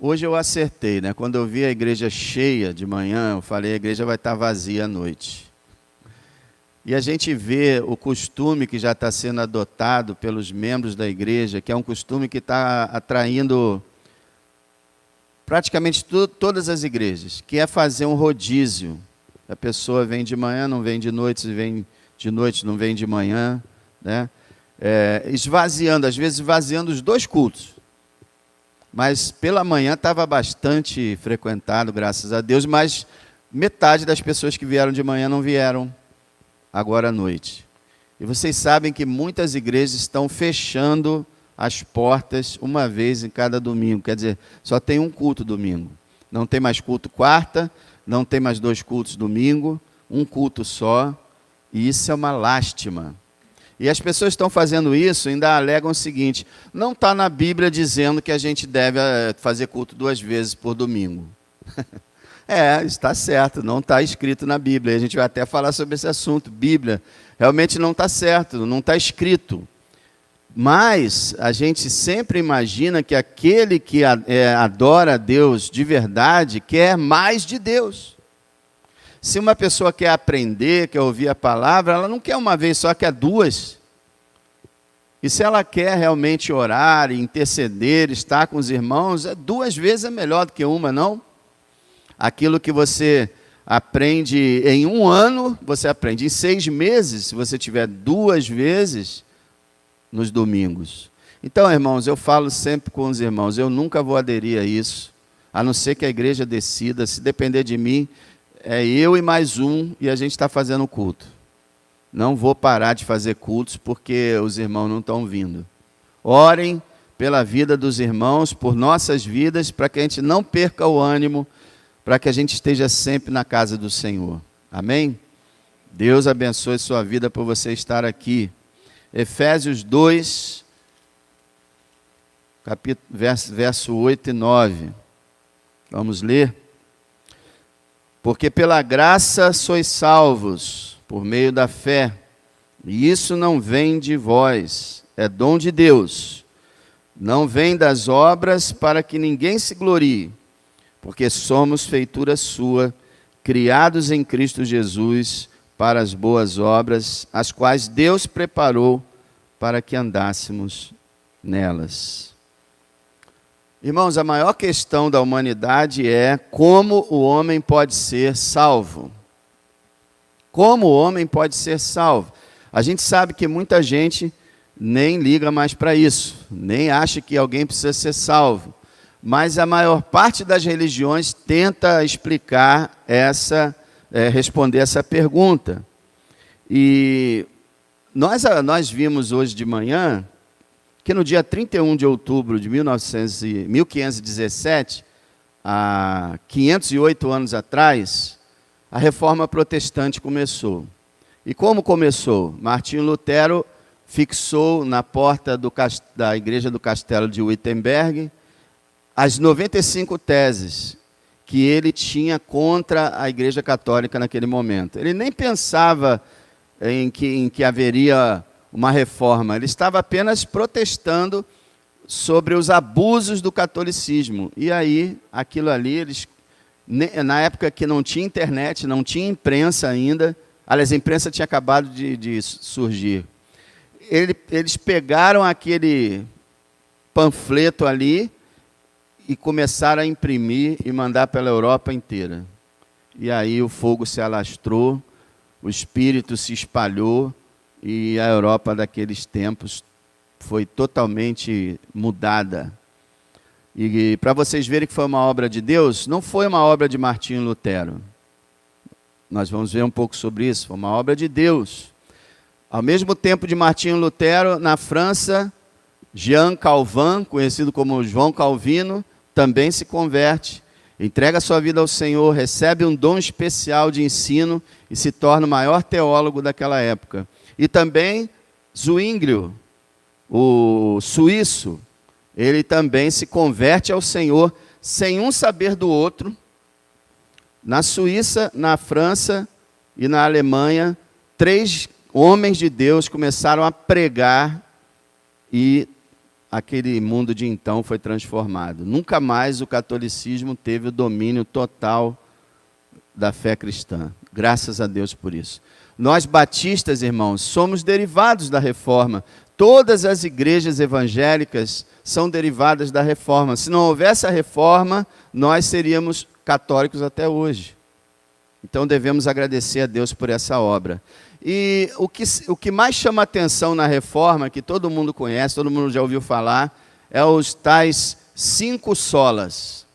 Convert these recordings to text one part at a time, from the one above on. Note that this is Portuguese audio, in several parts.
Hoje eu acertei, né? Quando eu vi a igreja cheia de manhã, eu falei, a igreja vai estar vazia à noite. E a gente vê o costume que já está sendo adotado pelos membros da igreja, que é um costume que está atraindo praticamente todas as igrejas, que é fazer um rodízio. A pessoa vem de manhã, não vem de noite, se vem de noite, não vem de manhã, né? Esvaziando, às vezes esvaziando os dois cultos. Mas pela manhã estava bastante frequentado, graças a Deus, mas metade das pessoas que vieram de manhã não vieram agora à noite. E vocês sabem que muitas igrejas estão fechando as portas uma vez em cada domingo. Quer dizer, só tem um culto domingo. Não tem mais culto quarta, não tem mais 2 cultos domingo, um culto só. E isso é uma lástima. E as pessoas estão fazendo isso, ainda alegam o seguinte: não está na Bíblia dizendo que a gente deve fazer culto 2 vezes por domingo. Está certo, não está escrito na Bíblia. A gente vai até falar sobre esse assunto. Bíblia realmente não está certo, não está escrito. Mas a gente sempre imagina que aquele que adora a Deus de verdade quer mais de Deus. Se uma pessoa quer aprender, quer ouvir a palavra, ela não quer uma vez só, quer 2. E se ela quer realmente orar, interceder, estar com os irmãos, 2 vezes é melhor do que uma, não? Aquilo que você aprende em 1 ano, você aprende em 6 meses, se você tiver 2 vezes nos domingos. Então, irmãos, eu falo sempre com os irmãos, eu nunca vou aderir a isso, a não ser que a igreja decida. Se depender de mim, é eu e mais um, e a gente está fazendo culto. Não vou parar de fazer cultos porque os irmãos não estão vindo. Orem pela vida dos irmãos, por nossas vidas, para que a gente não perca o ânimo, para que a gente esteja sempre na casa do Senhor. Amém? Deus abençoe sua vida por você estar aqui. Efésios 2, verso 8 e 9. Vamos ler? Porque pela graça sois salvos, por meio da fé, e isso não vem de vós, é dom de Deus. Não vem das obras para que ninguém se glorie, porque somos feitura sua, criados em Cristo Jesus para as boas obras, as quais Deus preparou para que andássemos nelas. Irmãos, a maior questão da humanidade é como o homem pode ser salvo. Como o homem pode ser salvo? A gente sabe que muita gente nem liga mais para isso, nem acha que alguém precisa ser salvo. Mas a maior parte das religiões tenta explicar responder essa pergunta. E nós vimos hoje de manhã que no dia 31 de outubro de 1517, há 508 anos atrás, a Reforma Protestante começou. E como começou? Martinho Lutero fixou na porta da igreja do Castelo de Wittenberg as 95 teses que ele tinha contra a Igreja Católica naquele momento. Ele nem pensava em que haveria uma reforma, ele estava apenas protestando sobre os abusos do catolicismo. E aí, aquilo ali, na época que não tinha internet, não tinha imprensa ainda, aliás, a imprensa tinha acabado de surgir. Eles pegaram aquele panfleto ali e começaram a imprimir e mandar pela Europa inteira. E aí o fogo se alastrou, o espírito se espalhou, e a Europa daqueles tempos foi totalmente mudada. E para vocês verem que foi uma obra de Deus, não foi uma obra de Martinho Lutero. Nós vamos ver um pouco sobre isso, foi uma obra de Deus. Ao mesmo tempo de Martinho Lutero, na França, Jean Calvin, conhecido como João Calvino, também se converte, entrega sua vida ao Senhor, recebe um dom especial de ensino e se torna o maior teólogo daquela época. E também Zwinglio, o suíço, ele também se converte ao Senhor sem um saber do outro. Na Suíça, na França e na Alemanha, 3 homens de Deus começaram a pregar e aquele mundo de então foi transformado. Nunca mais o catolicismo teve o domínio total da fé cristã. Graças a Deus por isso. Nós batistas, irmãos, somos derivados da Reforma. Todas as igrejas evangélicas são derivadas da Reforma. Se não houvesse a Reforma, nós seríamos católicos até hoje. Então devemos agradecer a Deus por essa obra. E o que mais chama atenção na Reforma, que todo mundo conhece, todo mundo já ouviu falar, é os tais 5 solas.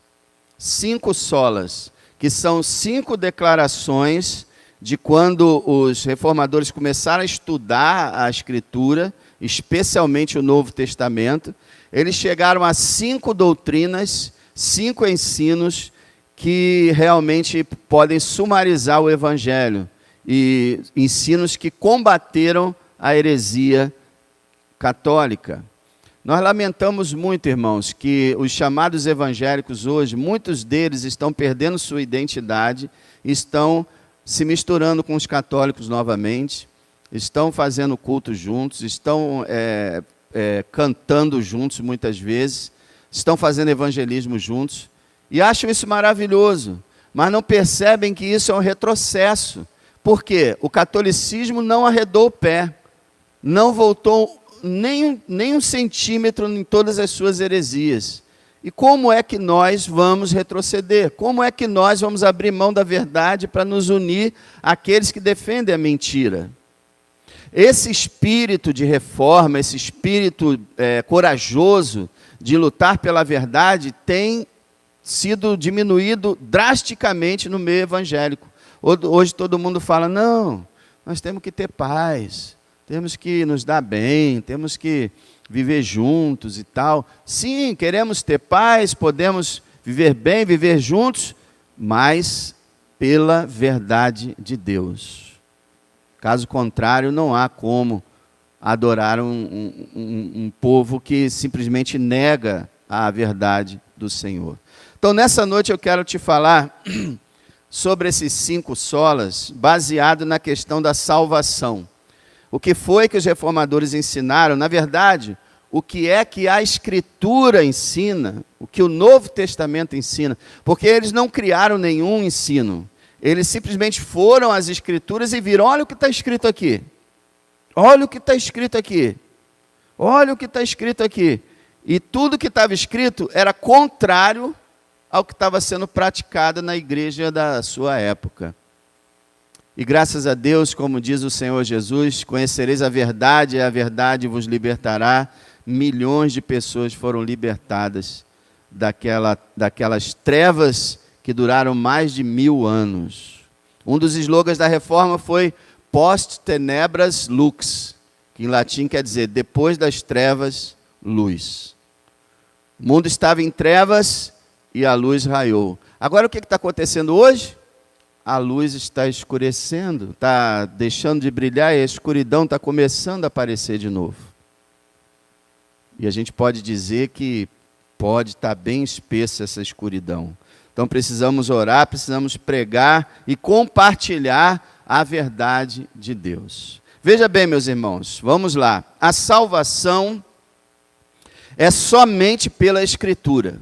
5 solas, que são 5 declarações de quando os reformadores começaram a estudar a Escritura, especialmente o Novo Testamento. Eles chegaram a 5 doutrinas, 5 ensinos que realmente podem sumarizar o Evangelho, e ensinos que combateram a heresia católica. Nós lamentamos muito, irmãos, que os chamados evangélicos hoje, muitos deles estão perdendo sua identidade, estão se misturando com os católicos novamente, estão fazendo culto juntos, estão cantando juntos muitas vezes, estão fazendo evangelismo juntos, e acham isso maravilhoso, mas não percebem que isso é um retrocesso. Por quê? O catolicismo não arredou o pé, não voltou nem um centímetro em todas as suas heresias. E como é que nós vamos retroceder? Como é que nós vamos abrir mão da verdade para nos unir àqueles que defendem a mentira? Esse espírito de reforma, esse espírito corajoso de lutar pela verdade tem sido diminuído drasticamente no meio evangélico. Hoje todo mundo fala, não, nós temos que ter paz, temos que nos dar bem, temos que viver juntos e tal. Sim, queremos ter paz, podemos viver bem, viver juntos, mas pela verdade de Deus. Caso contrário, não há como adorar um povo que simplesmente nega a verdade do Senhor. Então, nessa noite eu quero te falar sobre esses 5 solas, baseado na questão da salvação. O que foi que os reformadores ensinaram? Na verdade, o que é que a Escritura ensina, o que o Novo Testamento ensina, porque eles não criaram nenhum ensino. Eles simplesmente foram às Escrituras e viram, olha o que está escrito aqui. Olha o que está escrito aqui. Olha o que está escrito aqui. E tudo que estava escrito era contrário ao que estava sendo praticado na igreja da sua época. E graças a Deus, como diz o Senhor Jesus, conhecereis a verdade e a verdade vos libertará. Milhões de pessoas foram libertadas daquelas trevas que duraram mais de 1000 anos. Um dos slogans da Reforma foi Post tenebras lux, que em latim quer dizer depois das trevas, luz. O mundo estava em trevas e a luz raiou. Agora o que está acontecendo hoje? A luz está escurecendo, está deixando de brilhar e a escuridão está começando a aparecer de novo. E a gente pode dizer que pode estar bem espessa essa escuridão. Então precisamos orar, precisamos pregar e compartilhar a verdade de Deus. Veja bem, meus irmãos, vamos lá. A salvação é somente pela Escritura.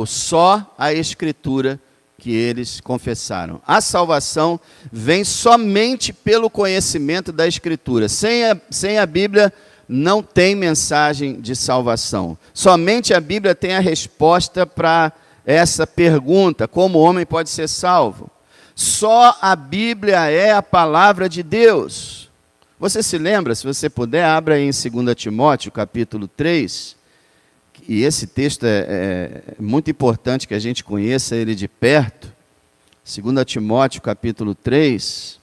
Só a Escritura que eles confessaram. A salvação vem somente pelo conhecimento da Escritura. Sem a Bíblia não tem mensagem de salvação. Somente a Bíblia tem a resposta para essa pergunta, como o homem pode ser salvo? Só a Bíblia é a palavra de Deus. Você se lembra, se você puder, abra aí em 2 Timóteo, capítulo 3, e esse texto é muito importante que a gente conheça ele de perto. 2 Timóteo, capítulo 3,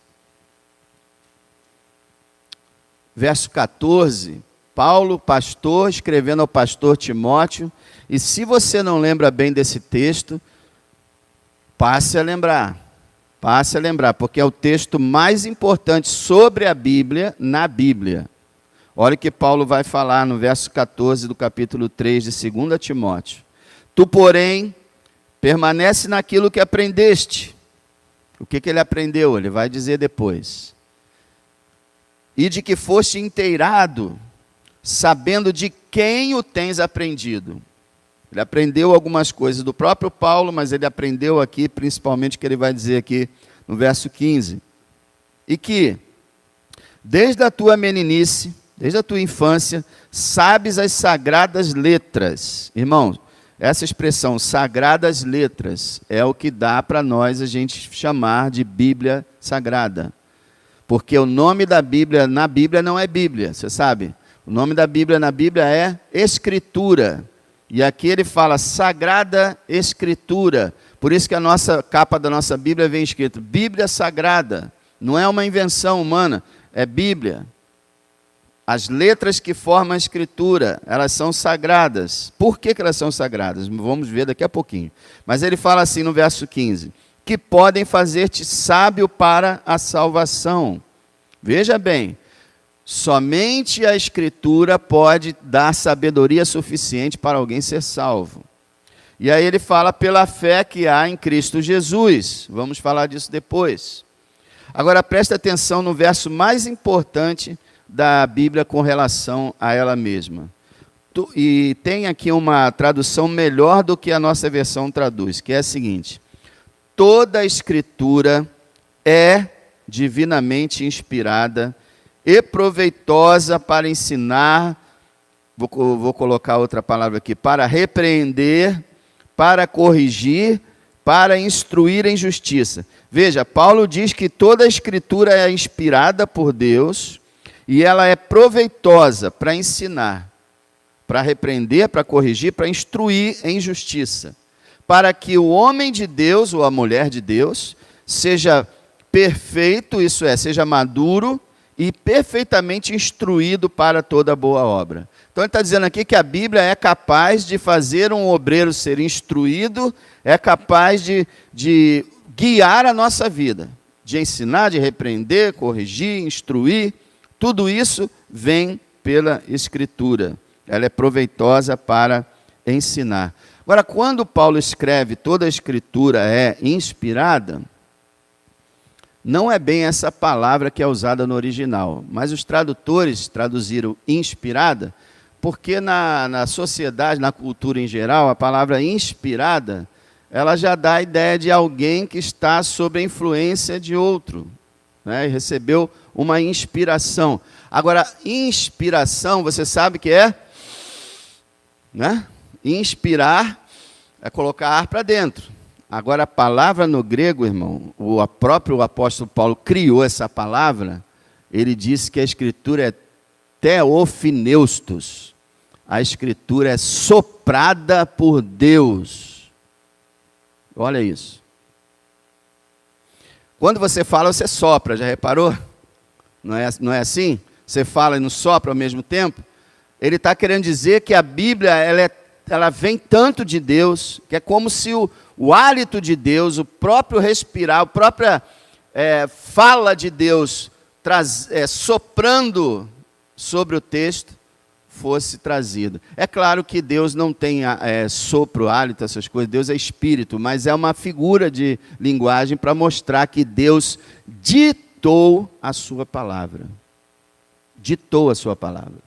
verso 14, Paulo, pastor, escrevendo ao pastor Timóteo, e se você não lembra bem desse texto, passe a lembrar, porque é o texto mais importante sobre a Bíblia, na Bíblia. Olha o que Paulo vai falar no verso 14 do capítulo 3 de 2 Timóteo. Tu, porém, permanece naquilo que aprendeste. O que ele aprendeu? Ele vai dizer depois. E de que foste inteirado, sabendo de quem o tens aprendido. Ele aprendeu algumas coisas do próprio Paulo, mas ele aprendeu aqui, principalmente, o que ele vai dizer aqui no verso 15. E que, desde a tua meninice, desde a tua infância, sabes as sagradas letras. Irmãos, essa expressão, sagradas letras, é o que dá para nós a gente chamar de Bíblia Sagrada. Porque o nome da Bíblia na Bíblia não é Bíblia, você sabe? O nome da Bíblia na Bíblia é Escritura. E aqui ele fala Sagrada Escritura. Por isso que a nossa capa da nossa Bíblia vem escrito Bíblia Sagrada. Não é uma invenção humana, é Bíblia. As letras que formam a Escritura, elas são sagradas. Por que elas são sagradas? Vamos ver daqui a pouquinho. Mas ele fala assim no verso 15, que podem fazer-te sábio para a salvação. Veja bem, somente a Escritura pode dar sabedoria suficiente para alguém ser salvo. E aí ele fala pela fé que há em Cristo Jesus. Vamos falar disso depois. Agora presta atenção no verso mais importante da Bíblia com relação a ela mesma. E tem aqui uma tradução melhor do que a nossa versão traduz, que é a seguinte: toda a Escritura é divinamente inspirada e proveitosa para ensinar, vou colocar outra palavra aqui, para repreender, para corrigir, para instruir em justiça. Veja, Paulo diz que toda a Escritura é inspirada por Deus e ela é proveitosa para ensinar, para repreender, para corrigir, para instruir em justiça, para que o homem de Deus ou a mulher de Deus seja perfeito, isso é, seja maduro e perfeitamente instruído para toda boa obra. Então ele está dizendo aqui que a Bíblia é capaz de fazer um obreiro ser instruído, é capaz de guiar a nossa vida, de ensinar, de repreender, corrigir, instruir. Tudo isso vem pela Escritura. Ela é proveitosa para ensinar. Agora, quando Paulo escreve toda a Escritura é inspirada, não é bem essa palavra que é usada no original, mas os tradutores traduziram inspirada, porque na sociedade, na cultura em geral, a palavra inspirada, ela já dá a ideia de alguém que está sob a influência de outro, né, e recebeu uma inspiração. Agora, inspiração, você sabe que é, né? Inspirar é colocar ar para dentro. Agora, a palavra no grego, irmão, o próprio apóstolo Paulo criou essa palavra, ele disse que a Escritura é theopneustos. A Escritura é soprada por Deus. Olha isso. Quando você fala, você sopra, já reparou? Não é assim? Você fala e não sopra ao mesmo tempo? Ele está querendo dizer que a Bíblia ela vem tanto de Deus, que é como se o hálito de Deus, o próprio respirar, a própria fala de Deus soprando sobre o texto, fosse trazido. É claro que Deus não tem sopro, hálito, essas coisas, Deus é espírito, mas é uma figura de linguagem para mostrar que Deus ditou a sua palavra. Ditou a sua palavra.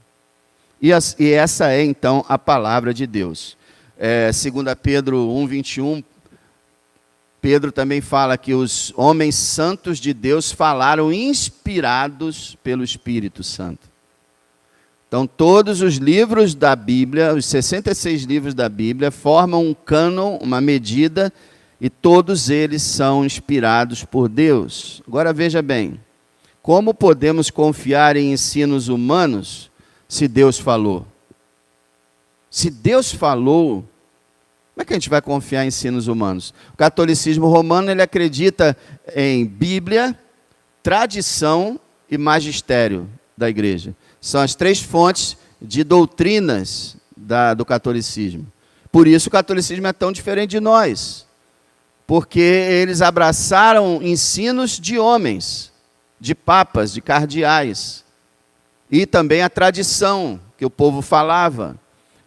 E essa é, então, a palavra de Deus. 2 Pedro 1:21, Pedro também fala que os homens santos de Deus falaram inspirados pelo Espírito Santo. Então, todos os livros da Bíblia, os 66 livros da Bíblia, formam um cânon, uma medida, e todos eles são inspirados por Deus. Agora, veja bem, como podemos confiar em ensinos humanos se Deus falou? Se Deus falou, como é que a gente vai confiar em ensinos humanos? O catolicismo romano, ele acredita em Bíblia, tradição e magistério da igreja. São as três fontes de doutrinas do catolicismo. Por isso o catolicismo é tão diferente de nós. Porque eles abraçaram ensinos de homens, de papas, de cardeais. E também a tradição que o povo falava.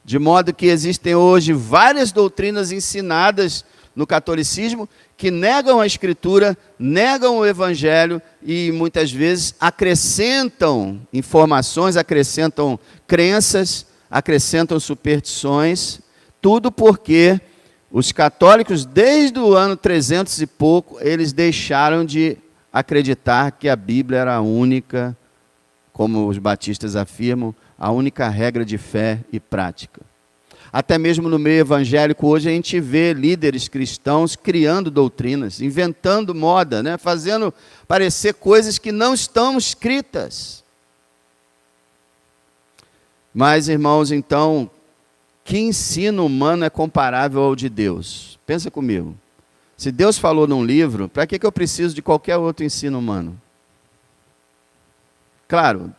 De modo que existem hoje várias doutrinas ensinadas no catolicismo que negam a Escritura, negam o Evangelho e muitas vezes acrescentam informações, acrescentam crenças, acrescentam superstições, tudo porque os católicos, desde o ano 300 e pouco, eles deixaram de acreditar que a Bíblia era a única, como os batistas afirmam, a única regra de fé e prática. Até mesmo no meio evangélico, hoje a gente vê líderes cristãos criando doutrinas, inventando moda, né? Fazendo parecer coisas que não estão escritas. Mas, irmãos, então, que ensino humano é comparável ao de Deus? Pensa comigo. Se Deus falou num livro, para que eu preciso de qualquer outro ensino humano? Claro,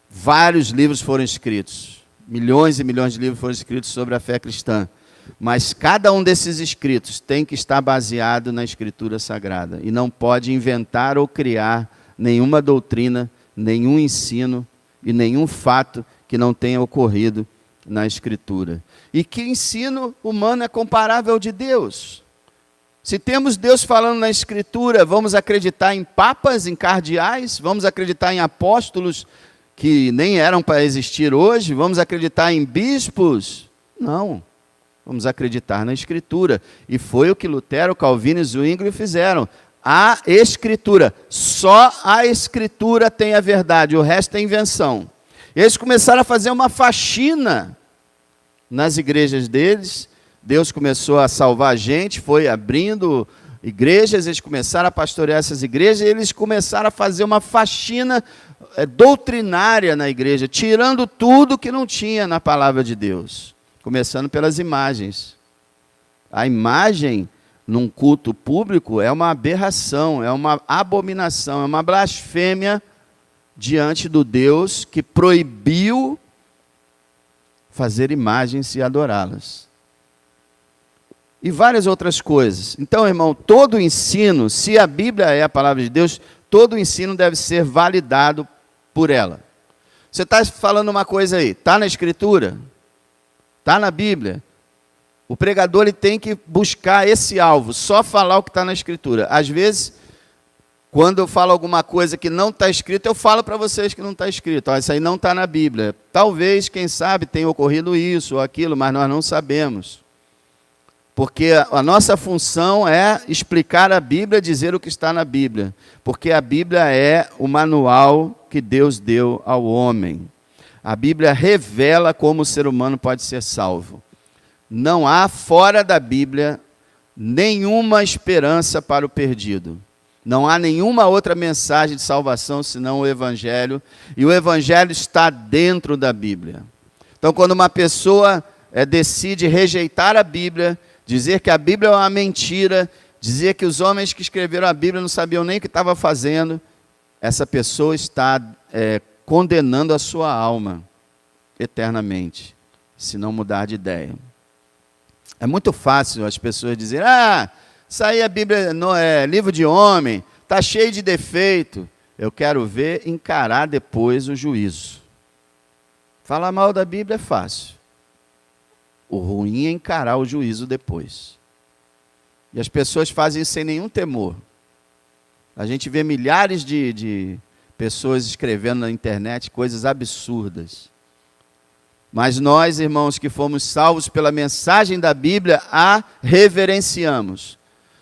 vários livros foram escritos. Milhões e milhões de livros foram escritos sobre a fé cristã. Mas cada um desses escritos tem que estar baseado na Escritura Sagrada. E não pode inventar ou criar nenhuma doutrina, nenhum ensino e nenhum fato que não tenha ocorrido na Escritura. E que ensino humano é comparável ao de Deus? Se temos Deus falando na Escritura, vamos acreditar em papas, em cardeais? Vamos acreditar em apóstolos que nem eram para existir hoje? Vamos acreditar em bispos? Não. Vamos acreditar na Escritura. E foi o que Lutero, Calvino e Zwingli fizeram. A Escritura. Só a Escritura tem a verdade, o resto é invenção. Eles começaram a fazer uma faxina nas igrejas deles. Deus começou a salvar a gente, foi abrindo igrejas, eles começaram a pastorear essas igrejas, e eles começaram a fazer uma faxina doutrinária na igreja, tirando tudo que não tinha na palavra de Deus, começando pelas imagens. A imagem num culto público é uma aberração, é uma abominação, é uma blasfêmia diante do Deus que proibiu fazer imagens e adorá-las. E várias outras coisas. Então, irmão, todo ensino, se a Bíblia é a palavra de Deus, todo ensino deve ser validado por ela. Você está falando uma coisa aí, está na Escritura? Está na Bíblia? O pregador ele tem que buscar esse alvo, só falar o que está na Escritura. Às vezes, quando eu falo alguma coisa que não está escrito, eu falo para vocês que não está escrito. Ó, isso aí não está na Bíblia. Talvez, quem sabe, tenha ocorrido isso ou aquilo, mas nós não sabemos. Porque a nossa função é explicar a Bíblia, dizer o que está na Bíblia. Porque a Bíblia é o manual que Deus deu ao homem. A Bíblia revela como o ser humano pode ser salvo. Não há fora da Bíblia nenhuma esperança para o perdido. Não há nenhuma outra mensagem de salvação senão o Evangelho. E o Evangelho está dentro da Bíblia. Então, quando uma pessoa decide rejeitar a Bíblia, dizer que a Bíblia é uma mentira, dizer que os homens que escreveram a Bíblia não sabiam nem o que estava fazendo, essa pessoa está condenando a sua alma eternamente, se não mudar de ideia. É muito fácil as pessoas dizerem, isso aí a Bíblia não é livro de homem, está cheio de defeito. Eu quero ver encarar depois o juízo. Falar mal da Bíblia é fácil. O ruim é encarar o juízo depois. E as pessoas fazem isso sem nenhum temor. A gente vê milhares de pessoas escrevendo na internet coisas absurdas. Mas nós, irmãos, que fomos salvos pela mensagem da Bíblia, a reverenciamos.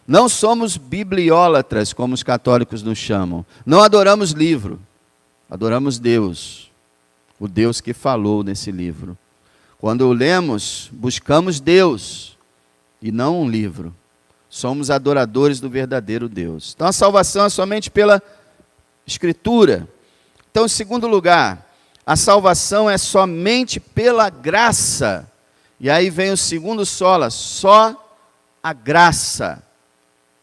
Não somos bibliólatras, como os católicos nos chamam. Não adoramos livro. Adoramos Deus. O Deus que falou nesse livro. Quando o lemos, buscamos Deus e não um livro. Somos adoradores do verdadeiro Deus. Então a salvação é somente pela Escritura. Então, em segundo lugar, a salvação é somente pela graça. E aí vem o segundo sola, só a graça.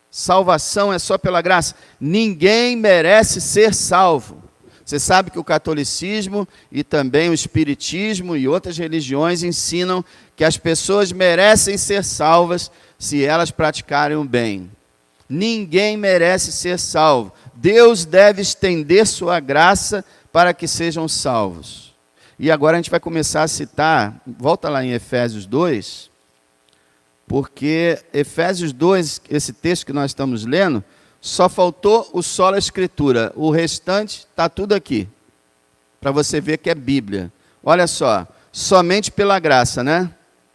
Salvação é só pela graça. Ninguém merece ser salvo. Você sabe que o catolicismo e também o espiritismo e outras religiões ensinam que as pessoas merecem ser salvas se elas praticarem o bem. Ninguém merece ser salvo. Deus deve estender sua graça para que sejam salvos. E agora a gente vai começar a citar, volta lá em Efésios 2, Porque Efésios 2, esse texto que nós estamos lendo, só faltou o sola escritura. O restante está tudo aqui, para você ver que é Bíblia. Olha só, somente pela graça, né?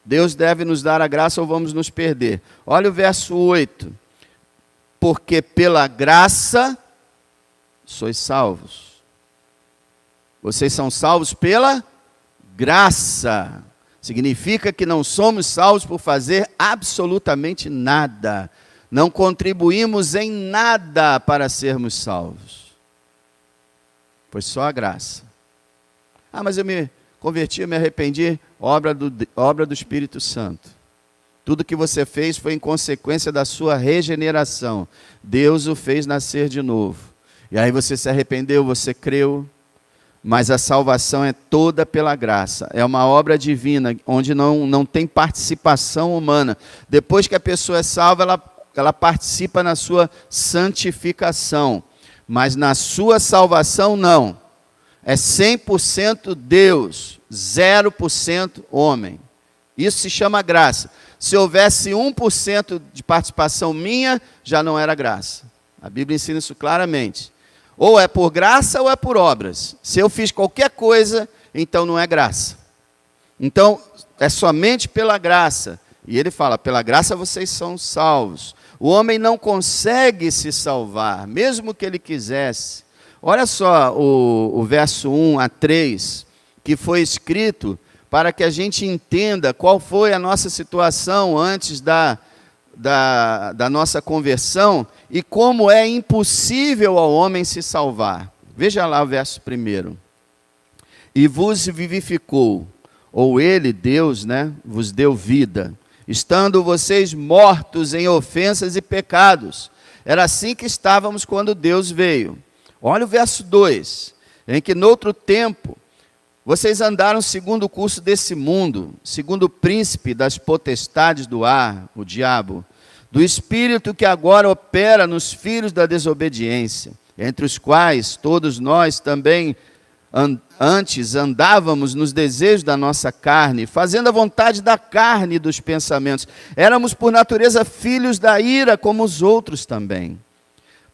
Deus deve nos dar a graça ou vamos nos perder. Olha o verso 8. Porque pela graça sois salvos. Vocês são salvos pela graça. Significa que não somos salvos por fazer absolutamente nada. Não contribuímos em nada para sermos salvos. Foi só a graça. Ah, mas eu me converti, eu me arrependi. Obra do Espírito Santo. Tudo que você fez foi em consequência da sua regeneração. Deus o fez nascer de novo. E aí você se arrependeu, você creu. Mas a salvação é toda pela graça. É uma obra divina, onde não tem participação humana. Depois que a pessoa é salva, ela participa na sua santificação. Mas na sua salvação, não. É 100% Deus, 0% homem. Isso se chama graça. Se houvesse 1% de participação minha, já não era graça. A Bíblia ensina isso claramente. Ou é por graça ou é por obras. Se eu fiz qualquer coisa, então não é graça. Então, é somente pela graça. E ele fala, pela graça vocês são salvos. O homem não consegue se salvar, mesmo que ele quisesse. Olha só o verso 1 a 3, que foi escrito para que a gente entenda qual foi a nossa situação antes da nossa conversão e como é impossível ao homem se salvar. Veja lá o verso 1. E vos vivificou, ou ele, Deus, vos deu vida, estando vocês mortos em ofensas e pecados. Era assim que estávamos quando Deus veio. Olha o verso 2, em que noutro tempo vocês andaram segundo o curso desse mundo, segundo o príncipe das potestades do ar, o diabo, do espírito que agora opera nos filhos da desobediência, entre os quais todos nós também antes andávamos nos desejos da nossa carne, fazendo a vontade da carne e dos pensamentos. Éramos por natureza filhos da ira, como os outros também.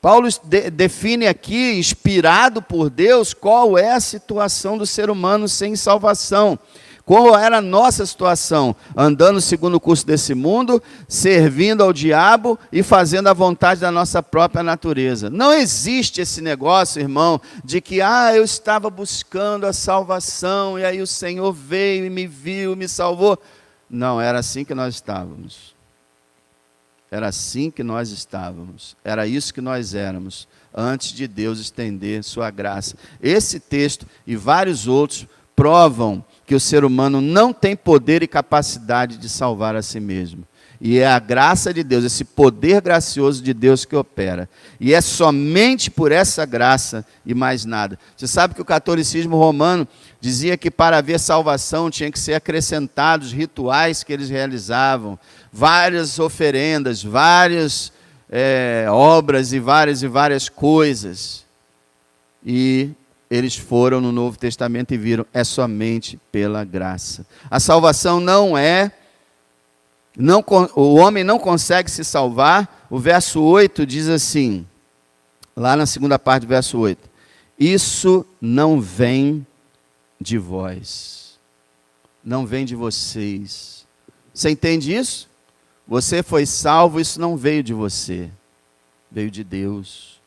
Paulo define aqui, inspirado por Deus, qual é a situação do ser humano sem salvação. Qual era a nossa situação? Andando segundo o curso desse mundo, servindo ao diabo e fazendo a vontade da nossa própria natureza. Não existe esse negócio, irmão, de que eu estava buscando a salvação e aí o Senhor veio e me viu, me salvou. Não, era assim que nós estávamos. Era assim que nós estávamos, era isso que nós éramos, antes de Deus estender sua graça. Esse texto e vários outros provam que o ser humano não tem poder e capacidade de salvar a si mesmo. E é a graça de Deus, esse poder gracioso de Deus que opera. E é somente por essa graça e mais nada. Você sabe que o catolicismo romano dizia que para haver salvação tinha que ser acrescentados rituais que eles realizavam, várias oferendas, várias obras e várias coisas. E eles foram no Novo Testamento e viram, é somente pela graça. A salvação o homem não consegue se salvar. O verso 8 diz assim, lá na segunda parte do verso 8, isso não vem de vós, não vem de vocês. Você entende isso? Você foi salvo, isso não veio de você, veio de Deus,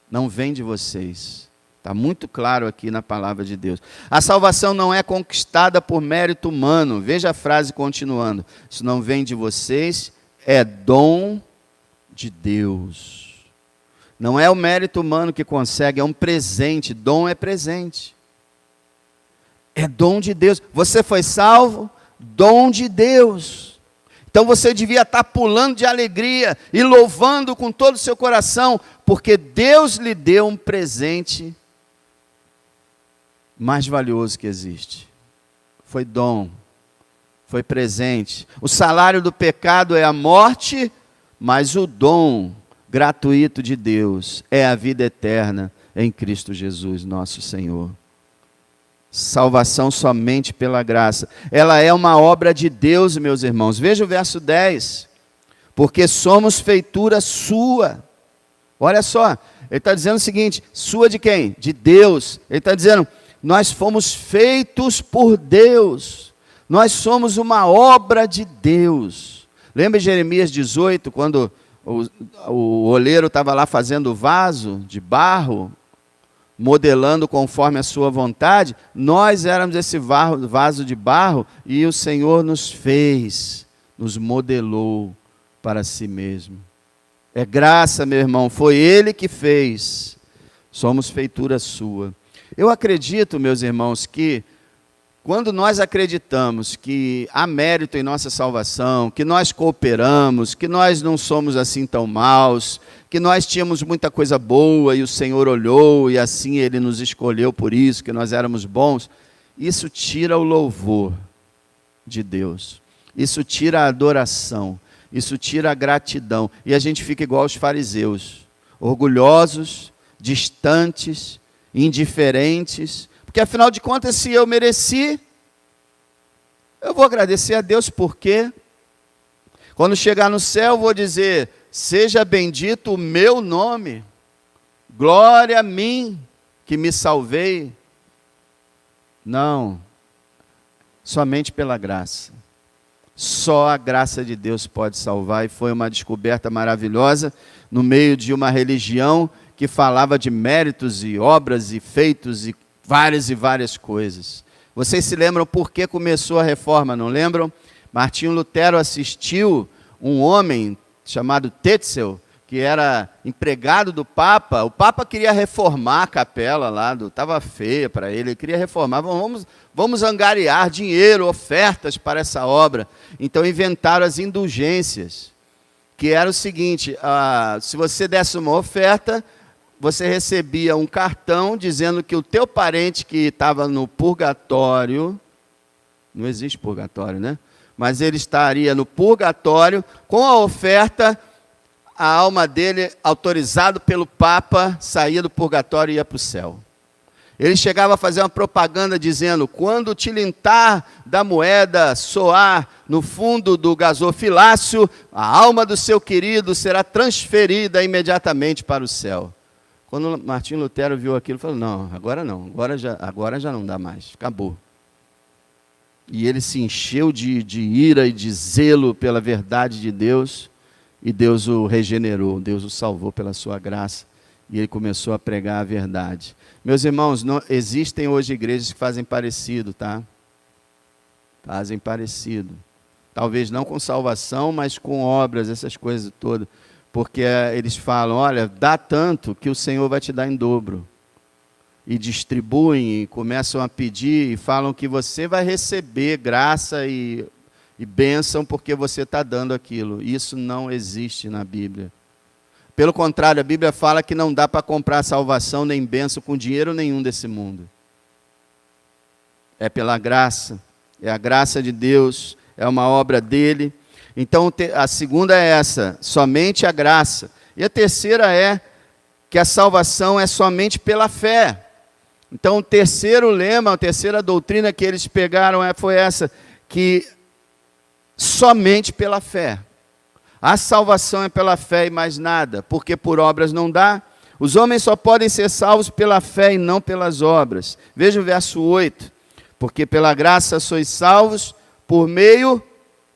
não vem de vocês. Está muito claro aqui na palavra de Deus. A salvação não é conquistada por mérito humano. Veja a frase continuando. Isso não vem de vocês, é dom de Deus. Não é o mérito humano que consegue, é um presente. Dom é presente. É dom de Deus. Você foi salvo, dom de Deus. Então você devia estar pulando de alegria e louvando com todo o seu coração, porque Deus lhe deu um presente mais valioso que existe. Foi dom, foi presente. O salário do pecado é a morte, mas o dom gratuito de Deus é a vida eterna em Cristo Jesus, nosso Senhor. Salvação somente pela graça. Ela é uma obra de Deus, meus irmãos. Veja o verso 10. Porque somos feitura sua. Olha só, ele está dizendo o seguinte, sua de quem? De Deus. Ele está dizendo, nós fomos feitos por Deus. Nós somos uma obra de Deus. Lembra de Jeremias 18, quando o oleiro estava lá fazendo o vaso de barro, modelando conforme a sua vontade? Nós éramos esse vaso de barro e o Senhor nos fez, nos modelou para si mesmo. É graça, meu irmão, foi Ele que fez. Somos feitura sua. Eu acredito, meus irmãos, que quando nós acreditamos que há mérito em nossa salvação, que nós cooperamos, que nós não somos assim tão maus, que nós tínhamos muita coisa boa e o Senhor olhou e assim Ele nos escolheu por isso, que nós éramos bons, isso tira o louvor de Deus. Isso tira a adoração. Isso tira a gratidão. E a gente fica igual aos fariseus, orgulhosos, distantes, indiferentes. Porque afinal de contas, se eu mereci, eu vou agradecer a Deus, porque quando chegar no céu, eu vou dizer, seja bendito o meu nome, glória a mim que me salvei. Não, somente pela graça. Só a graça de Deus pode salvar, e foi uma descoberta maravilhosa no meio de uma religião que falava de méritos e obras e feitos e várias coisas. Vocês se lembram por que começou a reforma, não lembram? Martinho Lutero assistiu um homem chamado Tetzel, que era empregado do Papa. O Papa queria reformar a capela lá, estava feia para ele queria reformar. Vamos angariar dinheiro, ofertas para essa obra. Então inventaram as indulgências, que era o seguinte, se você desse uma oferta, você recebia um cartão dizendo que o teu parente que estava no purgatório, não existe purgatório, né? Mas ele estaria no purgatório, com a oferta, a alma dele, autorizado pelo Papa, saía do purgatório e ia para o céu. Ele chegava a fazer uma propaganda dizendo, quando o tilintar da moeda soar no fundo do gasofilácio, a alma do seu querido será transferida imediatamente para o céu. Quando Martinho Lutero viu aquilo, falou, não, agora já não dá mais, acabou. E ele se encheu de ira e de zelo pela verdade de Deus, e Deus o regenerou, Deus o salvou pela sua graça, e ele começou a pregar a verdade. Meus irmãos, existem hoje igrejas que fazem parecido, tá? Fazem parecido. Talvez não com salvação, mas com obras, essas coisas todas. Porque eles falam, olha, dá tanto que o Senhor vai te dar em dobro. E distribuem, e começam a pedir, e falam que você vai receber graça e bênção porque você está dando aquilo. Isso não existe na Bíblia. Pelo contrário, a Bíblia fala que não dá para comprar salvação nem bênção com dinheiro nenhum desse mundo. É pela graça, é a graça de Deus, é uma obra dele. Então, a segunda é essa, somente a graça. E a terceira é que a salvação é somente pela fé. Então, o terceiro lema, a terceira doutrina que eles pegaram foi essa, que somente pela fé. A salvação é pela fé e mais nada, porque por obras não dá. Os homens só podem ser salvos pela fé e não pelas obras. Veja o verso 8. Porque pela graça sois salvos por meio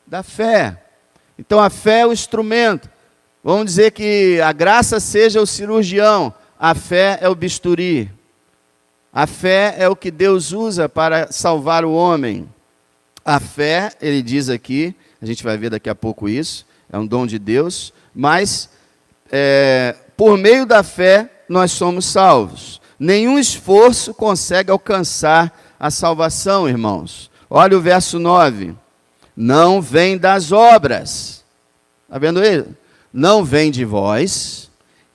da fé. Então a fé é o instrumento. Vamos dizer que a graça seja o cirurgião, a fé é o bisturi. A fé é o que Deus usa para salvar o homem. A fé, ele diz aqui, a gente vai ver daqui a pouco isso, é um dom de Deus, mas por meio da fé nós somos salvos. Nenhum esforço consegue alcançar a salvação, irmãos. Olha o verso 9. Não vem das obras. Está vendo ele? Não vem de vós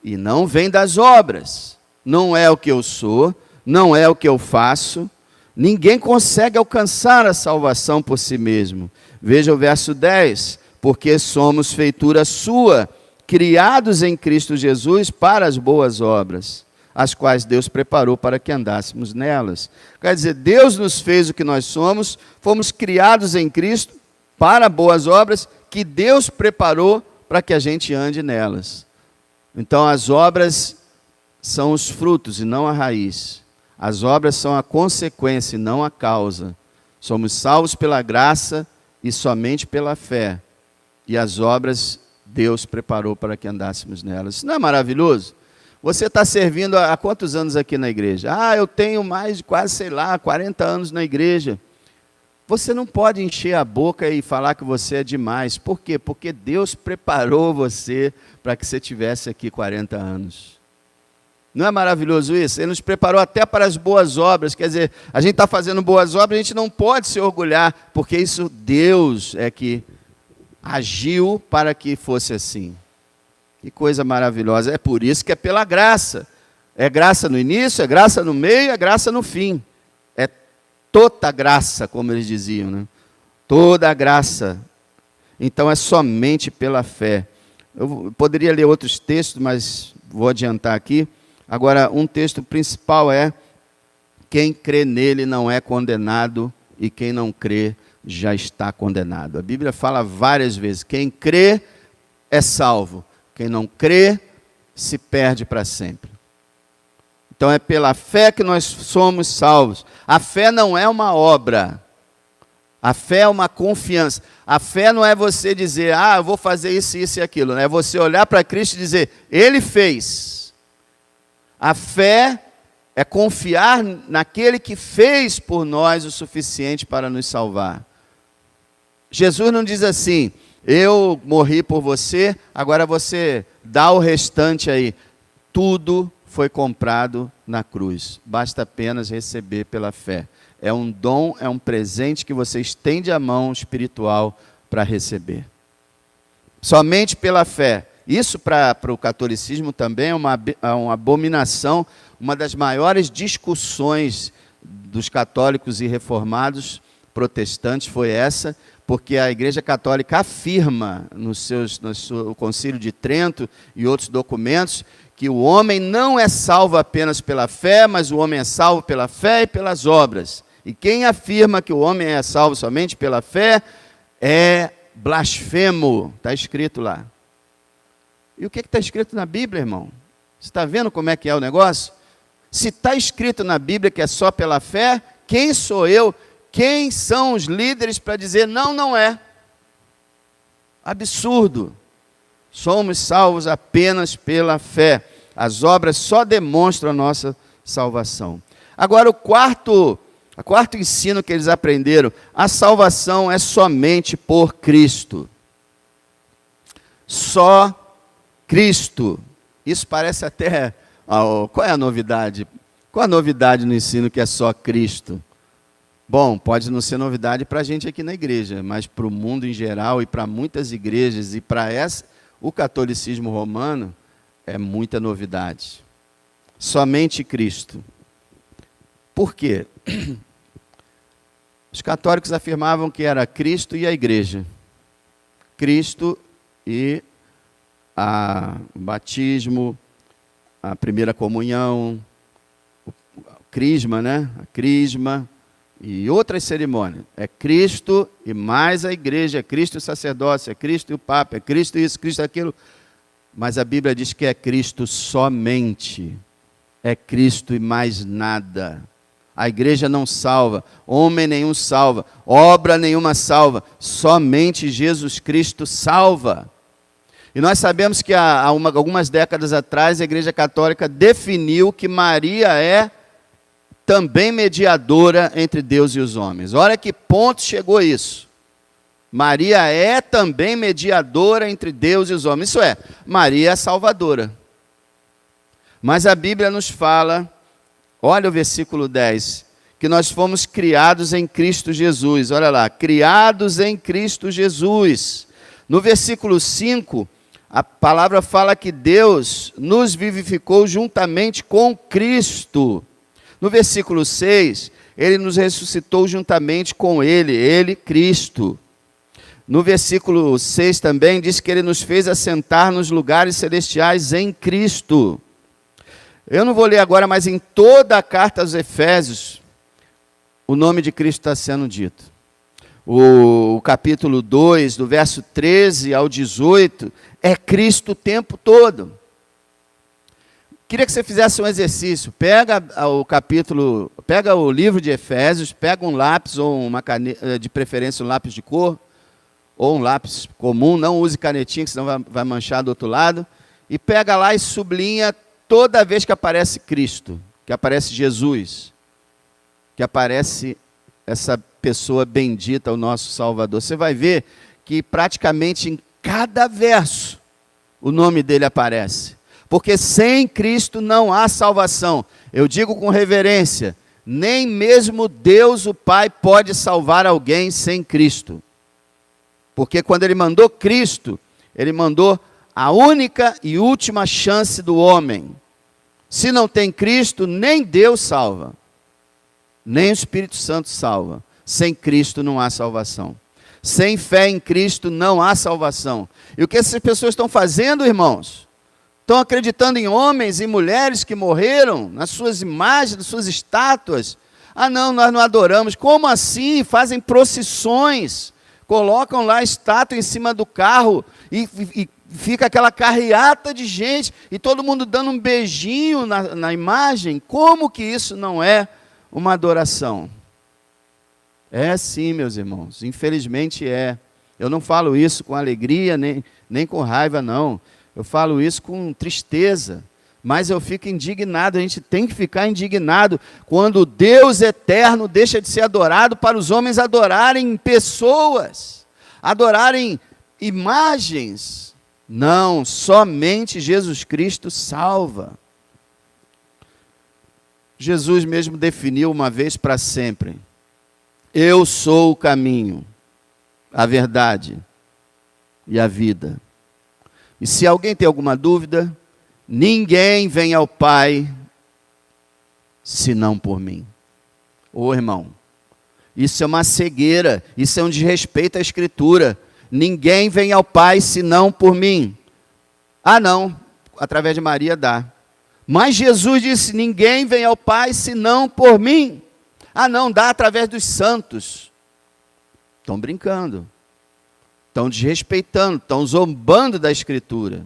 e não vem das obras. Não é o que eu sou, não é o que eu faço. Ninguém consegue alcançar a salvação por si mesmo. Veja o verso 10. Porque somos feitura sua, criados em Cristo Jesus para as boas obras, as quais Deus preparou para que andássemos nelas. Quer dizer, Deus nos fez o que nós somos, fomos criados em Cristo para boas obras que Deus preparou para que a gente ande nelas. Então, as obras são os frutos e não a raiz. As obras são a consequência e não a causa. Somos salvos pela graça e somente pela fé. E as obras Deus preparou para que andássemos nelas. Isso não é maravilhoso? Você está servindo há quantos anos aqui na igreja? Ah, eu tenho mais de quase, 40 anos na igreja. Você não pode encher a boca e falar que você é demais. Por quê? Porque Deus preparou você para que você tivesse aqui 40 anos. Não é maravilhoso isso? Ele nos preparou até para as boas obras. Quer dizer, a gente está fazendo boas obras, a gente não pode se orgulhar, porque isso Deus é que agiu para que fosse assim. Que coisa maravilhosa. É por isso que é pela graça. É graça no início, é graça no meio, é graça no fim. É toda graça, como eles diziam, né? Toda a graça. Então é somente pela fé. Eu poderia ler outros textos, mas vou adiantar aqui. Agora, um texto principal é: quem crê nele não é condenado, e quem não crê já está condenado. A Bíblia fala várias vezes: quem crê é salvo, quem não crê se perde para sempre. Então é pela fé que nós somos salvos. A fé não é uma obra, a fé é uma confiança. A fé não é você dizer, eu vou fazer isso, isso e aquilo. É você olhar para Cristo e dizer, Ele fez. A fé é confiar naquele que fez por nós o suficiente para nos salvar. Jesus não diz assim, eu morri por você, agora você dá o restante aí. Tudo foi comprado na cruz. Basta apenas receber pela fé. É um dom, é um presente que você estende a mão espiritual para receber. Somente pela fé. Isso para o catolicismo também é uma abominação. Uma das maiores discussões dos católicos e reformados protestantes foi essa, porque a Igreja Católica afirma no seu Concílio de Trento e outros documentos que o homem não é salvo apenas pela fé, mas o homem é salvo pela fé e pelas obras. E quem afirma que o homem é salvo somente pela fé é blasfemo, está escrito lá. E o que está escrito na Bíblia, irmão? Você está vendo como é que é o negócio? Se está escrito na Bíblia que é só pela fé, quem sou eu? Quem são os líderes para dizer não, não é? Absurdo. Somos salvos apenas pela fé. As obras só demonstram a nossa salvação. Agora, o quarto ensino que eles aprenderam, a salvação é somente por Cristo. Só Cristo. Isso parece até... qual é a novidade? Qual a novidade no ensino que é só Cristo? Bom, pode não ser novidade para a gente aqui na igreja, mas para o mundo em geral e para muitas igrejas e para o catolicismo romano é muita novidade. Somente Cristo. Por quê? Os católicos afirmavam que era Cristo e a igreja. Cristo e o batismo, a primeira comunhão, o crisma, né? A crisma e outras cerimônias. É Cristo e mais a igreja, é Cristo e o sacerdócio, é Cristo e o Papa, é Cristo isso, Cristo aquilo. Mas a Bíblia diz que é Cristo somente. É Cristo e mais nada. A igreja não salva, homem nenhum salva, obra nenhuma salva, somente Jesus Cristo salva. E nós sabemos que há algumas décadas atrás a Igreja Católica definiu que Maria é também mediadora entre Deus e os homens. Olha que ponto chegou isso. Maria é também mediadora entre Deus e os homens. Isso é, Maria é salvadora. Mas a Bíblia nos fala, olha o versículo 10, que nós fomos criados em Cristo Jesus. Olha lá, criados em Cristo Jesus. No versículo 5, a palavra fala que Deus nos vivificou juntamente com Cristo. No versículo 6, Ele nos ressuscitou juntamente com Ele, Cristo. No versículo 6 também diz que Ele nos fez assentar nos lugares celestiais em Cristo. Eu não vou ler agora, mas em toda a carta aos Efésios, o nome de Cristo está sendo dito. O capítulo 2, do verso 13 ao 18, é Cristo o tempo todo. Queria que você fizesse um exercício. Pega o livro de Efésios, pega um lápis ou uma caneta, de preferência um lápis de cor, ou um lápis comum, não use canetinha, que senão vai manchar do outro lado, e pega lá e sublinha toda vez que aparece Cristo, que aparece Jesus, que aparece essa pessoa bendita, o nosso Salvador. Você vai ver que praticamente em cada verso o nome dele aparece. Porque sem Cristo não há salvação. Eu digo com reverência, nem mesmo Deus o Pai pode salvar alguém sem Cristo. Porque quando ele mandou Cristo, ele mandou a única e última chance do homem. Se não tem Cristo, nem Deus salva. Nem o Espírito Santo salva. Sem Cristo não há salvação. Sem fé em Cristo não há salvação. E o que essas pessoas estão fazendo, irmãos? Estão acreditando em homens e mulheres que morreram, nas suas imagens, nas suas estátuas. Ah não, nós não adoramos. Como assim? Fazem procissões, colocam lá a estátua em cima do carro e fica aquela carreata de gente e todo mundo dando um beijinho na imagem. Como que isso não é uma adoração? É sim, meus irmãos, infelizmente é. Eu não falo isso com alegria, nem com raiva, não. Eu falo isso com tristeza, mas eu fico indignado. A gente tem que ficar indignado quando Deus eterno deixa de ser adorado para os homens adorarem pessoas, adorarem imagens. Não, somente Jesus Cristo salva. Jesus mesmo definiu uma vez para sempre: eu sou o caminho, a verdade e a vida. E se alguém tem alguma dúvida, ninguém vem ao Pai senão por mim. Ô irmão, isso é uma cegueira, isso é um desrespeito à Escritura. Ninguém vem ao Pai senão por mim. Ah não, através de Maria dá. Mas Jesus disse, ninguém vem ao Pai senão por mim. Ah não, dá através dos santos. Estão brincando. Estão desrespeitando, estão zombando da Escritura.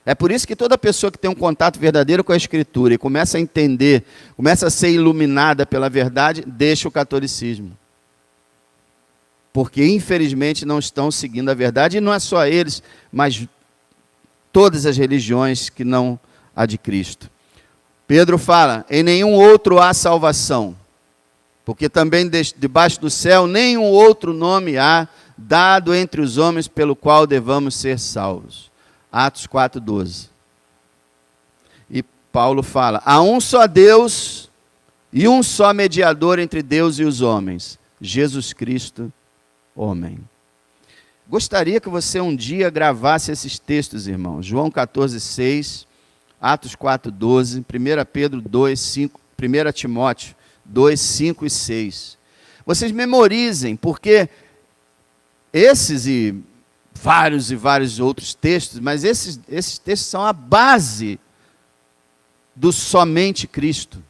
É por isso que toda pessoa que tem um contato verdadeiro com a Escritura e começa a entender, começa a ser iluminada pela verdade, deixa o catolicismo. Porque infelizmente não estão seguindo a verdade, e não é só eles, mas todas as religiões que não a de Cristo. Pedro fala, em nenhum outro há salvação, porque também debaixo do céu nenhum outro nome há dado entre os homens pelo qual devamos ser salvos. Atos 4:12. E Paulo fala, há um só Deus e um só mediador entre Deus e os homens, Jesus Cristo, homem. Gostaria que você um dia gravasse esses textos, irmãos. João 14:6, Atos 4:12, 1 Pedro 2:5, 1 Timóteo 2:5 e 6. Vocês memorizem, porque esses e vários outros textos, mas esses textos são a base do somente Cristo.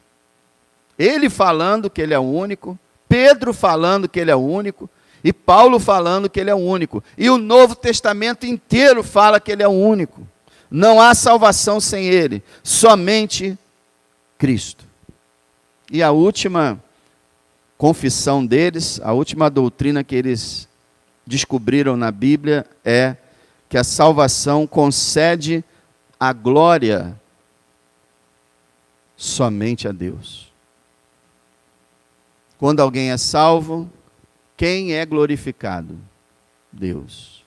Ele falando que ele é o único, Pedro falando que ele é o único, e Paulo falando que ele é o único. E o Novo Testamento inteiro fala que ele é o único. Não há salvação sem ele, somente Cristo. E a última confissão deles, a última doutrina que eles descobriram na Bíblia é que a salvação concede a glória somente a Deus. Quando alguém é salvo, quem é glorificado? Deus.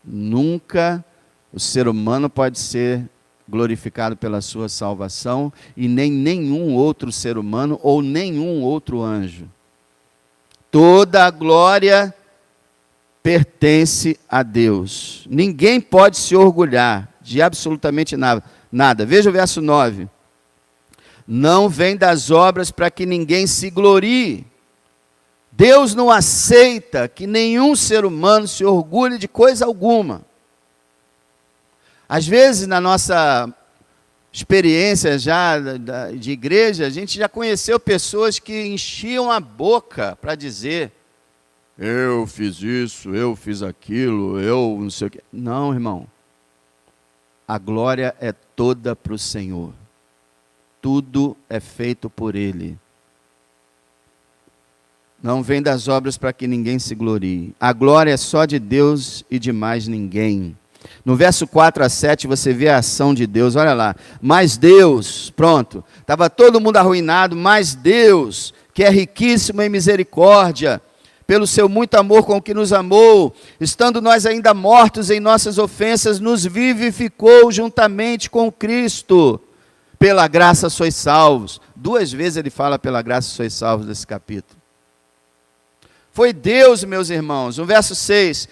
Nunca o ser humano pode ser glorificado pela sua salvação e nem nenhum outro ser humano ou nenhum outro anjo. Toda a glória pertence a Deus. Ninguém pode se orgulhar de absolutamente nada. Veja o verso 9. Não vem das obras para que ninguém se glorie. Deus não aceita que nenhum ser humano se orgulhe de coisa alguma. Às vezes, na nossa experiência já de igreja, a gente já conheceu pessoas que enchiam a boca para dizer: eu fiz isso, eu fiz aquilo, eu não sei o quê. Não, irmão. A glória é toda para o Senhor. Tudo é feito por Ele. Não vem das obras para que ninguém se glorie. A glória é só de Deus e de mais ninguém. No verso 4 a 7 você vê a ação de Deus, olha lá. Mas Deus, pronto, estava todo mundo arruinado, mas Deus, que é riquíssimo em misericórdia, pelo seu muito amor com que nos amou, estando nós ainda mortos em nossas ofensas, nos vivificou juntamente com Cristo. Pela graça sois salvos. 2 vezes ele fala pela graça sois salvos nesse capítulo. Foi Deus, meus irmãos. No verso 6,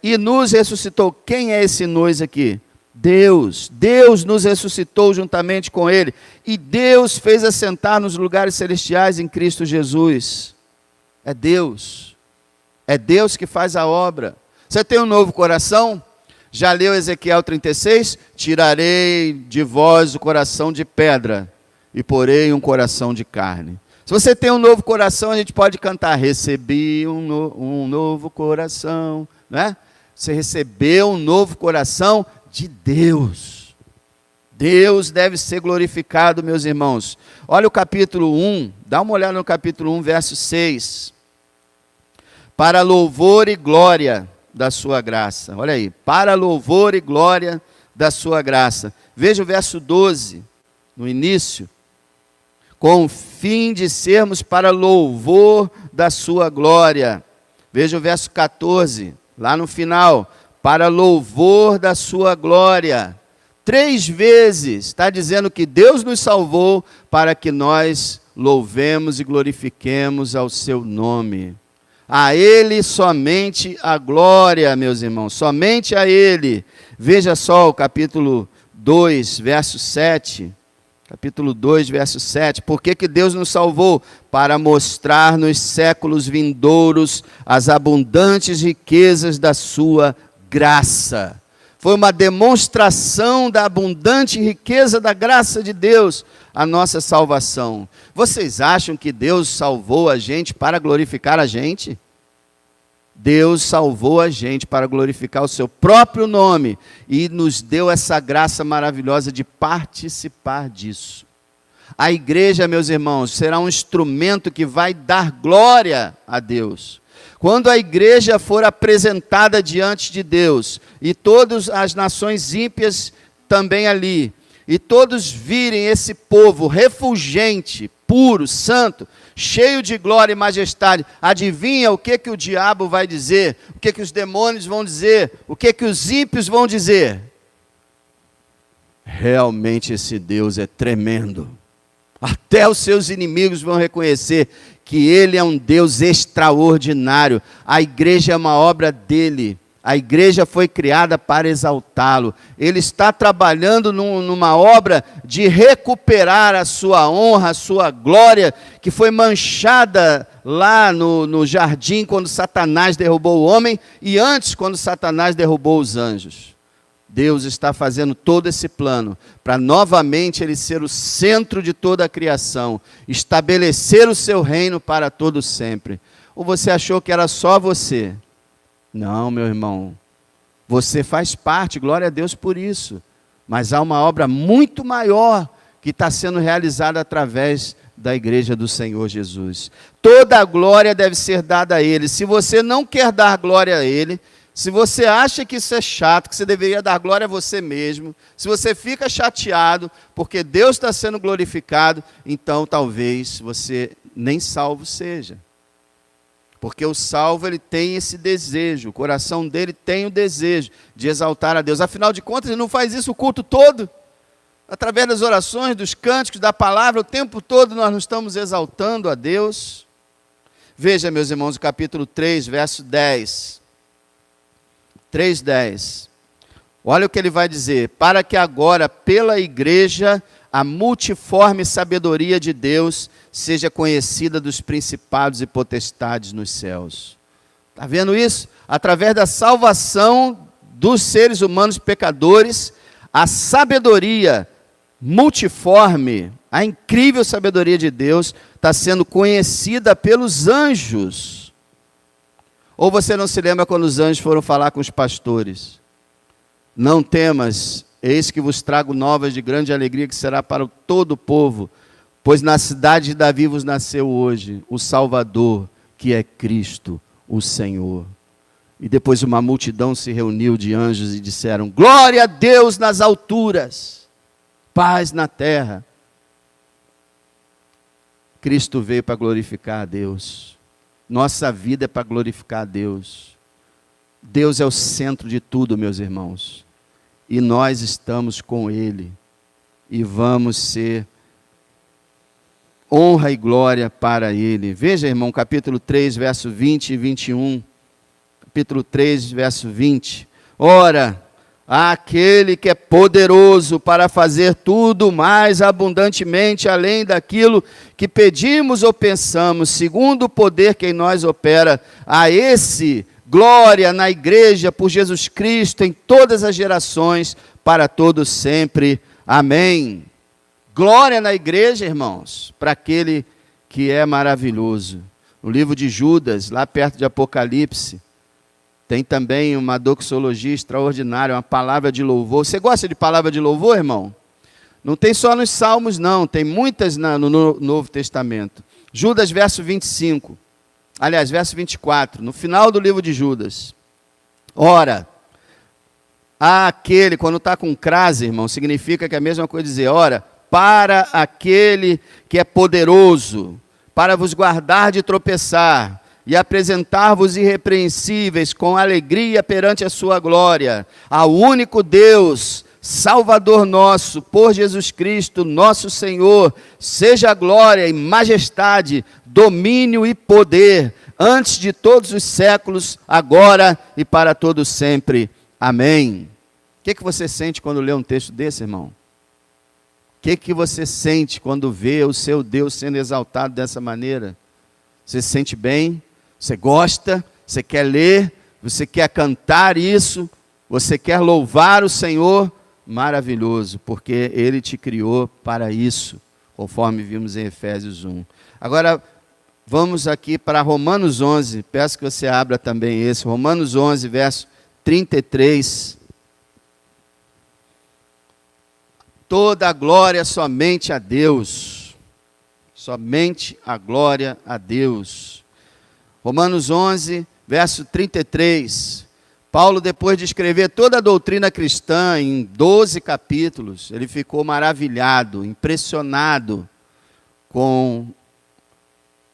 e nos ressuscitou. Quem é esse nós aqui? Deus. Deus nos ressuscitou juntamente com Ele. E Deus fez assentar nos lugares celestiais em Cristo Jesus. É Deus. É Deus que faz a obra. Você tem um novo coração? Já leu Ezequiel 36? Tirarei de vós o coração de pedra e porei um coração de carne. Se você tem um novo coração, a gente pode cantar: recebi um novo coração, né? Você recebeu um novo coração de Deus. Deus deve ser glorificado, meus irmãos. Olha o capítulo 1, dá uma olhada no capítulo 1, verso 6. Para louvor e glória da sua graça. Olha aí, para louvor e glória da sua graça. Veja o verso 12, no início. Com o fim de sermos para louvor da sua glória. Veja o verso 14, lá no final. Para louvor da sua glória. 3 vezes está dizendo que Deus nos salvou para que nós louvemos e glorifiquemos ao seu nome. A Ele somente a glória, meus irmãos, somente a Ele. Veja só o capítulo 2, verso 7. Capítulo 2, verso 7. Por que Deus nos salvou? Para mostrar nos séculos vindouros as abundantes riquezas da sua graça. Foi uma demonstração da abundante riqueza da graça de Deus, a nossa salvação. Vocês acham que Deus salvou a gente para glorificar a gente? Deus salvou a gente para glorificar o seu próprio nome e nos deu essa graça maravilhosa de participar disso. A igreja, meus irmãos, será um instrumento que vai dar glória a Deus. Quando a igreja for apresentada diante de Deus, e todas as nações ímpias também ali, e todos virem esse povo refulgente, puro, santo, cheio de glória e majestade, adivinha o que o diabo vai dizer? O que os demônios vão dizer? O que os ímpios vão dizer? Realmente esse Deus é tremendo. Até os seus inimigos vão reconhecer que Ele é um Deus extraordinário. A igreja é uma obra dEle. A igreja foi criada para exaltá-lo. Ele está trabalhando numa obra de recuperar a sua honra, a sua glória, que foi manchada lá no jardim, quando Satanás derrubou o homem, e antes, quando Satanás derrubou os anjos. Deus está fazendo todo esse plano para novamente Ele ser o centro de toda a criação, estabelecer o seu reino para todo sempre. Ou você achou que era só você? Não, meu irmão, você faz parte, glória a Deus por isso, mas há uma obra muito maior que está sendo realizada através da igreja do Senhor Jesus. Toda a glória deve ser dada a Ele. Se você não quer dar glória a Ele, se você acha que isso é chato, que você deveria dar glória a você mesmo, se você fica chateado porque Deus está sendo glorificado, então talvez você nem salvo seja. Porque o salvo, ele tem esse desejo, o coração dele tem o desejo de exaltar a Deus. Afinal de contas, ele não faz isso o culto todo. Através das orações, dos cânticos, da palavra, o tempo todo nós nos estamos exaltando a Deus. Veja, meus irmãos, o capítulo 3, verso 10. 3:10. Olha o que ele vai dizer. Para que agora, pela igreja, a multiforme sabedoria de Deus seja conhecida dos principados e potestades nos céus. Está vendo isso? Através da salvação dos seres humanos pecadores, a sabedoria multiforme, a incrível sabedoria de Deus está sendo conhecida pelos anjos. Ou você não se lembra quando os anjos foram falar com os pastores? Não temas, eis que vos trago novas de grande alegria, que será para todo o povo, pois na cidade de Davi vos nasceu hoje o Salvador, que é Cristo, o Senhor. E depois uma multidão se reuniu de anjos e disseram: glória a Deus nas alturas, paz na terra. Cristo veio para glorificar a Deus. Nossa vida é para glorificar a Deus. Deus é o centro de tudo, meus irmãos. E nós estamos com Ele. E vamos ser honra e glória para Ele. Veja, irmão, capítulo 3, verso 20 e 21. Capítulo 3, verso 20. Ora, aquele que é poderoso para fazer tudo mais abundantemente, além daquilo que pedimos ou pensamos, segundo o poder que em nós opera, a esse glória na igreja por Jesus Cristo em todas as gerações, para todos sempre. Amém. Glória na igreja, irmãos, para aquele que é maravilhoso. No livro de Judas, lá perto de Apocalipse, tem também uma doxologia extraordinária, uma palavra de louvor. Você gosta de palavra de louvor, irmão? Não tem só nos Salmos, não. Tem muitas no Novo Testamento. Judas, verso 25. Aliás, verso 24. No final do livro de Judas. Ora, aquele, quando está com crase, irmão, significa que é a mesma coisa dizer, ora, para aquele que é poderoso, para vos guardar de tropeçar, e apresentar-vos irrepreensíveis com alegria perante a sua glória, ao único Deus, Salvador nosso, por Jesus Cristo, nosso Senhor, seja a glória e majestade, domínio e poder, antes de todos os séculos, agora e para todos sempre. Amém. O que você sente quando lê um texto desse, irmão? O que você sente quando vê o seu Deus sendo exaltado dessa maneira? Você se sente bem? Você gosta, você quer ler, você quer cantar isso, você quer louvar o Senhor, maravilhoso, porque Ele te criou para isso, conforme vimos em Efésios 1. Agora, vamos aqui para Romanos 11, peço que você abra também esse, Romanos 11, verso 33. Toda a glória somente a Deus, somente a glória a Deus. Romanos 11, verso 33. Paulo, depois de escrever toda a doutrina cristã em 12 capítulos, ele ficou maravilhado, impressionado com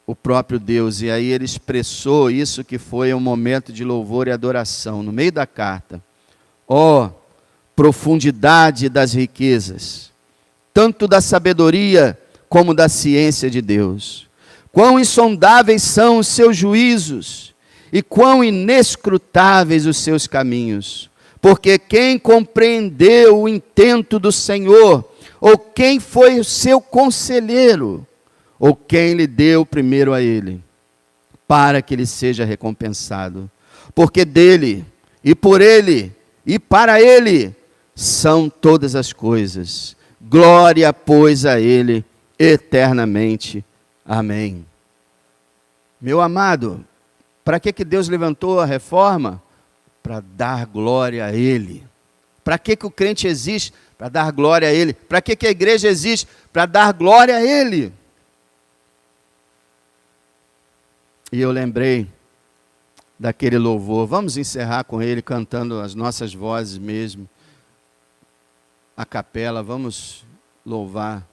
o próprio Deus. E aí ele expressou isso que foi um momento de louvor e adoração, no meio da carta. Ó, profundidade das riquezas, tanto da sabedoria como da ciência de Deus. Quão insondáveis são os seus juízos, e quão inescrutáveis os seus caminhos. Porque quem compreendeu o intento do Senhor, ou quem foi o seu conselheiro, ou quem lhe deu primeiro a ele, para que ele seja recompensado. Porque dele, e por ele, e para ele, são todas as coisas. Glória, pois, a ele, eternamente. Amém. Meu amado, para que Deus levantou a reforma? Para dar glória a Ele. Para que o crente existe? Para dar glória a Ele. Para que a igreja existe? Para dar glória a Ele. E eu lembrei daquele louvor. Vamos encerrar com ele, cantando as nossas vozes mesmo. A capela, vamos louvar.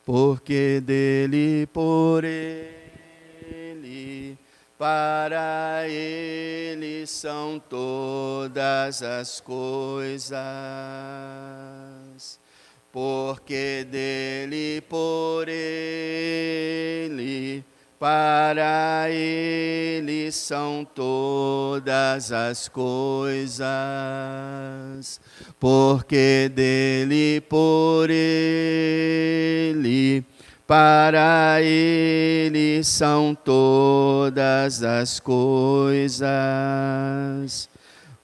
Porque dele, por ele, para ele são todas as coisas. Porque dele, por ele, para ele são todas as coisas. Porque dele, por ele, para ele são todas as coisas.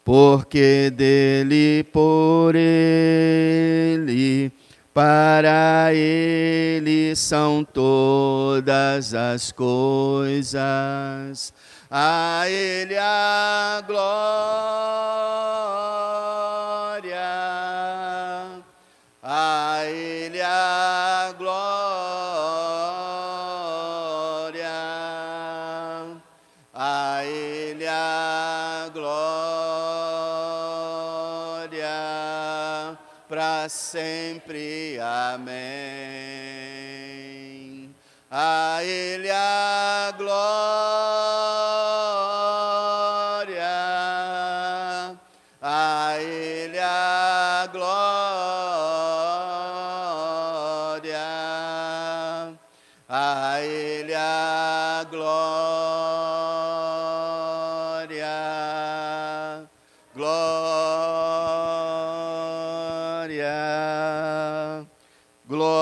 Porque dele, por ele, Para Ele são todas as coisas, a Ele a glória, a Ele a glória, a Ele a glória, para sempre, amém. A Ele a glória, a Ele a glória, a Ele a glória, glória, glória,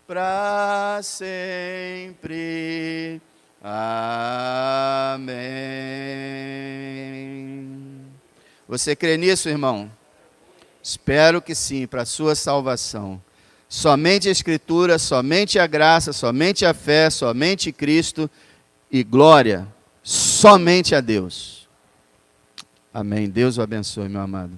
para sempre, amém. Você crê nisso, irmão? Espero que sim, para a sua salvação. Somente a Escritura, somente a graça, somente a fé, somente Cristo e glória somente a Deus. Amém. Deus o abençoe, meu amado.